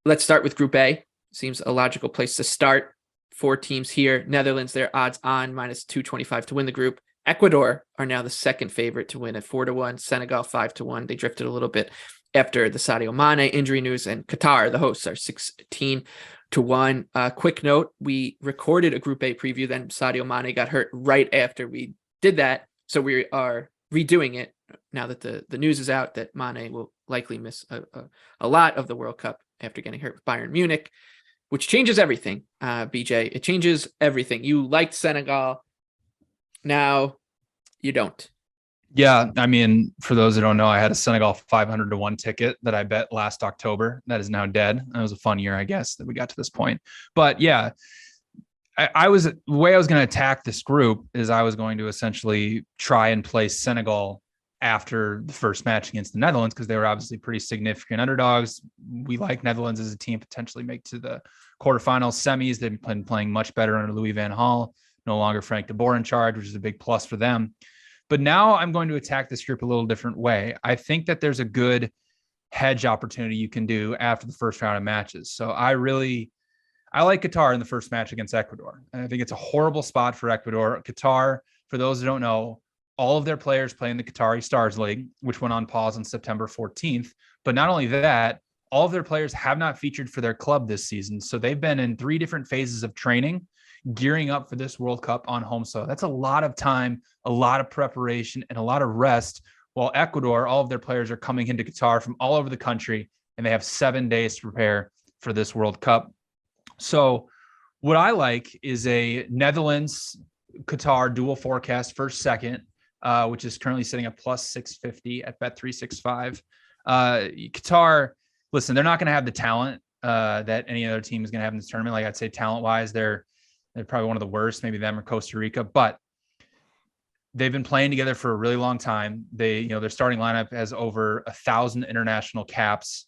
let's start with Group A. Seems a logical place to start. 4 teams here. Netherlands, their odds on -225 to win the group. Ecuador are now the second favorite to win at 4-1. Senegal 5-1. They drifted a little bit after the Sadio Mane injury news, and Qatar, the hosts, are 16-1. Quick note: we recorded a Group A preview, then Sadio Mane got hurt right after we did that, so we are redoing it now that the news is out that Mane will likely miss a lot of the World Cup after getting hurt with Bayern Munich, which changes everything. BJ, it changes everything. You liked Senegal, now you don't. Yeah, I mean, for those who don't know, I had a Senegal 500-1 ticket that I bet last October. That is now dead. That was a fun year, I guess, that we got to this point. But yeah, the way I was going to attack this group is I was going to essentially try and place Senegal after the first match against the Netherlands, because they were obviously pretty significant underdogs. We like Netherlands as a team potentially make to the quarterfinals, semis. They've been playing much better under Louis van Gaal, no longer Frank de Boer in charge, which is a big plus for them. But now I'm going to attack this group a little different way. I think that there's a good hedge opportunity you can do after the first round of matches. So I like Qatar in the first match against Ecuador. And I think it's a horrible spot for Ecuador. Qatar, for those who don't know, all of their players play in the Qatari Stars League, which went on pause on September 14th. But not only that, all of their players have not featured for their club this season. So they've been in 3 different phases of training, gearing up for this World Cup on home soil. That's a lot of time, a lot of preparation, and a lot of rest. While Ecuador, all of their players are coming into Qatar from all over the country, and they have 7 days to prepare for this World Cup. So what I like is a Netherlands Qatar dual forecast first second, which is currently sitting at plus 650 at Bet365. Qatar, listen, they're not going to have the talent that any other team is going to have in this tournament. Like, I'd say talent wise, they're probably one of the worst, maybe them or Costa Rica, but they've been playing together for a really long time. Their starting lineup has over 1,000 international caps.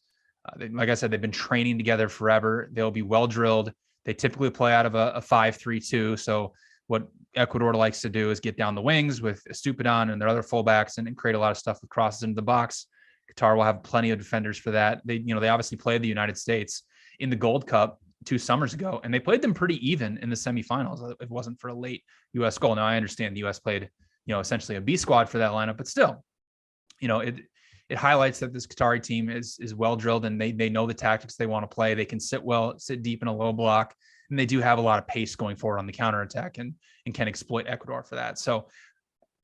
Like I said, they've been training together forever. They'll be well drilled. They typically play out of a 5-3-2. So what Ecuador likes to do is get down the wings with Estupiñán and their other fullbacks and create a lot of stuff with crosses into the box. Qatar will have plenty of defenders for that. They obviously played the United States in the Gold Cup 2 summers ago, and they played them pretty even in the semifinals. It wasn't for a late U.S. goal. Now, I understand the U.S. played, essentially a B squad for that lineup, but still, it highlights that this Qatari team is well drilled, and they know the tactics they want to play. They can sit deep in a low block, and they do have a lot of pace going forward on the counterattack and can exploit Ecuador for that. So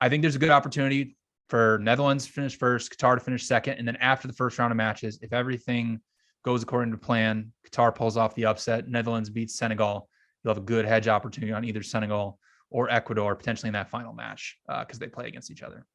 I think there's a good opportunity for Netherlands to finish first, Qatar to finish second, and then after the first round of matches, if everything goes according to plan, Qatar pulls off the upset, Netherlands beats Senegal, you'll have a good hedge opportunity on either Senegal or Ecuador, potentially in that final match, because they play against each other.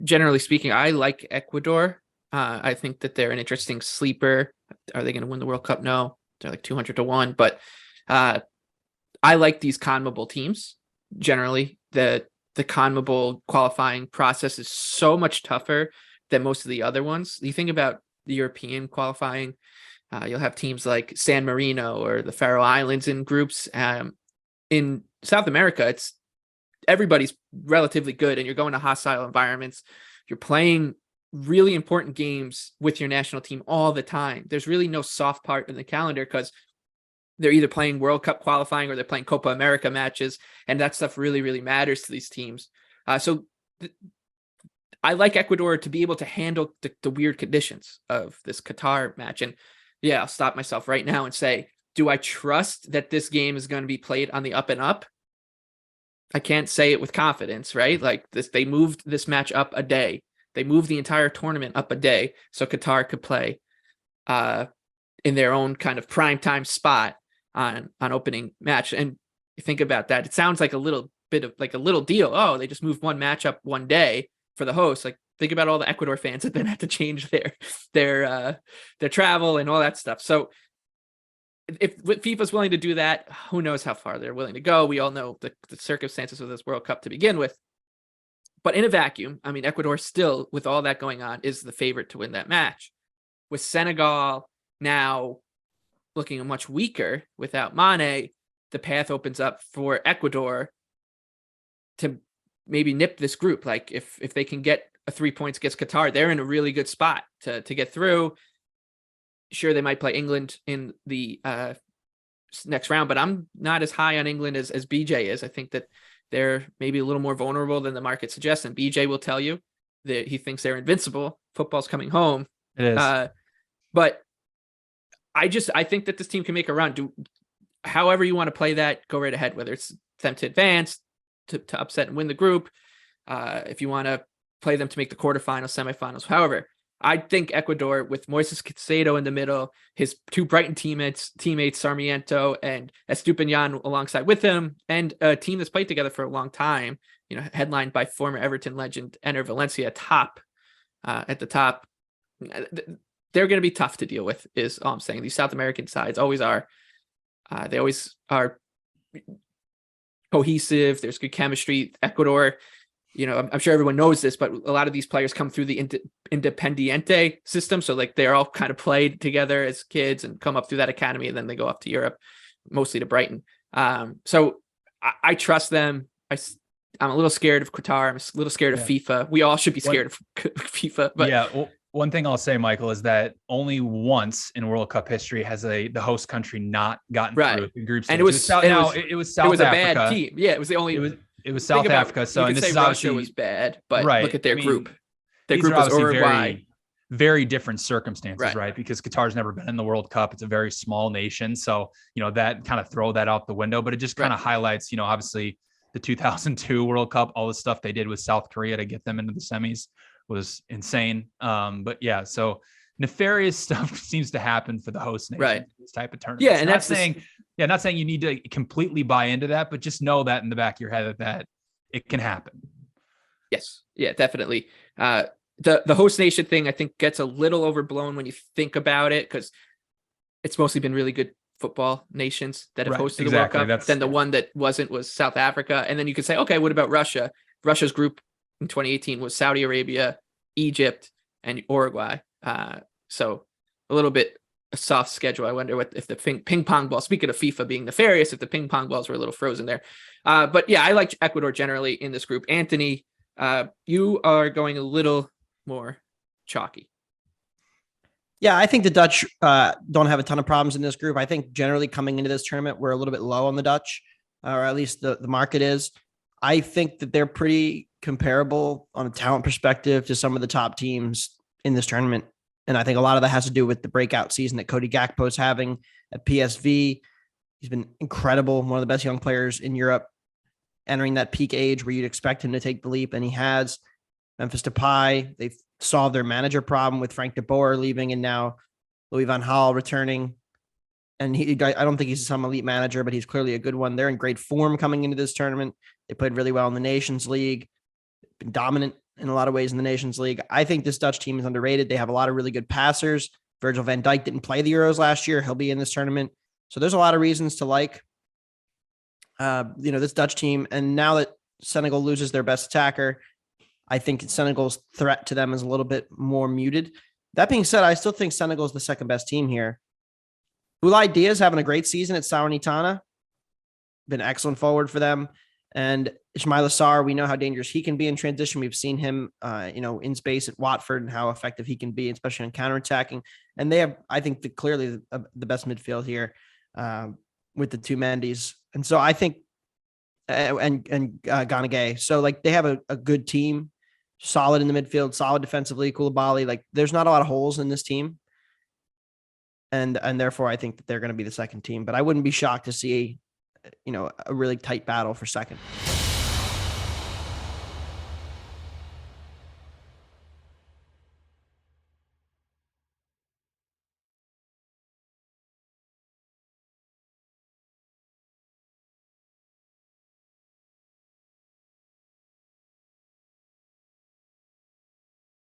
Generally speaking, I like Ecuador. I think that they're an interesting sleeper. Are they going to win the World Cup? No, they're like 200-1. But I like these CONMEBOL teams. Generally, the CONMEBOL qualifying process is so much tougher than most of the other ones. You think about the European qualifying, you'll have teams like San Marino or the Faroe Islands in groups. In South America, everybody's relatively good, and you're going to hostile environments. You're playing really important games with your national team all the time. There's really no soft part in the calendar because they're either playing World Cup qualifying or they're playing Copa America matches, and that stuff really, really matters to these teams. I like Ecuador to be able to handle the weird conditions of this Qatar match. And yeah, I'll stop myself right now and say, do I trust that this game is going to be played on the up and up? I can't say it with confidence, right? Like they moved this match up a day. They moved the entire tournament up a day so Qatar could play in their own kind of primetime spot on opening match. And you think about that, it sounds like a little bit of like a little deal. Oh, they just moved one match up one day for the host. Like, think about all the Ecuador fans that then have to change their travel and all that stuff. So if FIFA's willing to do that, who knows how far they're willing to go. We all know the circumstances of this World Cup to begin with. But in a vacuum, I mean, Ecuador still, with all that going on, is the favorite to win that match. With Senegal now looking much weaker without Mane, the path opens up for Ecuador to maybe nip this group. Like if they can get a 3 points against Qatar, they're in a really good spot to get through. Sure, they might play England in the next round, but I'm not as high on England as BJ is. I think that they're maybe a little more vulnerable than the market suggests, and BJ will tell you that he thinks they're invincible. Football's coming home. It is. But I think that this team can make a run. However you want to play that, go right ahead, whether it's them to advance, to upset and win the group. If you want to play them to make the quarterfinals, semifinals, however, I think Ecuador with Moises Caicedo in the middle, his two Brighton teammates Sarmiento and Estupiñán alongside with him, and a team that's played together for a long time, headlined by former Everton legend Enner Valencia at the top. They're going to be tough to deal with, is all I'm saying. These South American sides always are. They always are cohesive. There's good chemistry. Ecuador, I'm sure everyone knows this, but a lot of these players come through the Independiente system. So like they're all kind of played together as kids and come up through that academy, and then they go up to Europe, mostly to Brighton. So I trust them. I'm a little scared of Qatar. I'm a little scared of FIFA. We all should be scared of FIFA. But yeah, well, one thing I'll say, Michael, is that only once in World Cup history has the host country not gotten through the group stage. And it was South Africa. It was a bad team. Yeah, it was the only. It was South Africa. So, and this is obviously Russia was bad, but look at their group. Their group was Uruguay. very, very different circumstances, right? Because Qatar's never been in the World Cup. It's a very small nation. So, that kind of throw that out the window, but it just kind of highlights, obviously the 2002 World Cup, all the stuff they did with South Korea to get them into the semis was insane. But yeah, so nefarious stuff seems to happen for the host nation, this type of tournament. Yeah, and not saying you need to completely buy into that, but just know that in the back of your head that it can happen. Yes, yeah, definitely. The host nation thing I think gets a little overblown when you think about it, because it's mostly been really good football nations that have hosted the World Cup. Then the one that wasn't was South Africa, and then you could say, okay, what about Russia? Russia's group in 2018 was Saudi Arabia, Egypt, and Uruguay. So a little bit a soft schedule. I wonder if the ping pong ball, speaking of FIFA being nefarious, if the ping pong balls were a little frozen there. But yeah, I like Ecuador generally in this group. Anthony, you are going a little more chalky. Yeah, I think the Dutch don't have a ton of problems in this group. I think generally coming into this tournament, we're a little bit low on the Dutch, or at least the market is. I think that they're pretty comparable on a talent perspective to some of the top teams in this tournament. And I think a lot of that has to do with the breakout season that Cody Gakpo is having at PSV. He's been incredible, one of the best young players in Europe, entering that peak age where you'd expect him to take the leap, and he has. Memphis Depay, they've solved their manager problem with Frank de Boer leaving, and now Louis van Gaal returning. And I don't think he's some elite manager, but he's clearly a good one. They're in great form coming into this tournament. They played really well in the Nations League, been dominant in a lot of ways in the Nations League. I think this Dutch team is underrated. They have a lot of really good passers. Virgil van Dijk didn't play the Euros last year. He'll be in this tournament. So there's a lot of reasons to like, this Dutch team. And now that Senegal loses their best attacker, I think Senegal's threat to them is a little bit more muted. That being said, I still think Senegal is the second best team here. Boulaye Dia having a great season at Salernitana. Been excellent forward for them. And Ismaila Sarr, we know how dangerous he can be in transition. We've seen him, in space at Watford and how effective he can be, especially on counterattacking. And they have, I think, clearly the best midfield here with the two Mendy's. And so I think, and Gana Gueye. So like they have a good team, solid in the midfield, solid defensively. Koulibaly, like there's not a lot of holes in this team. And therefore I think that they're going to be the second team, but I wouldn't be shocked to see a really tight battle for second.